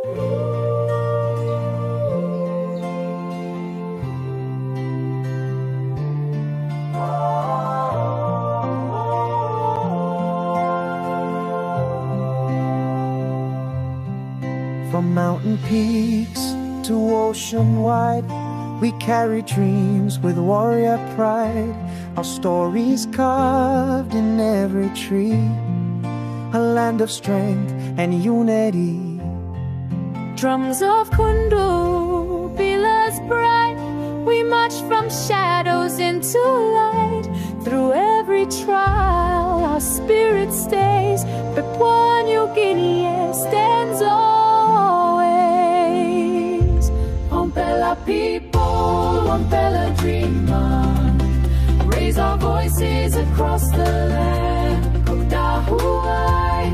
From mountain peaks to ocean wide, we carry dreams with warrior pride. Our stories carved in every tree, a land of strength and unity. Drums of Kundu, pillars bright, we march from shadows into light. Through every trial, our spirit stays, but Panu You stands always. Ompela people, Ompela dreamer, raise our voices across the land. Kodahuai,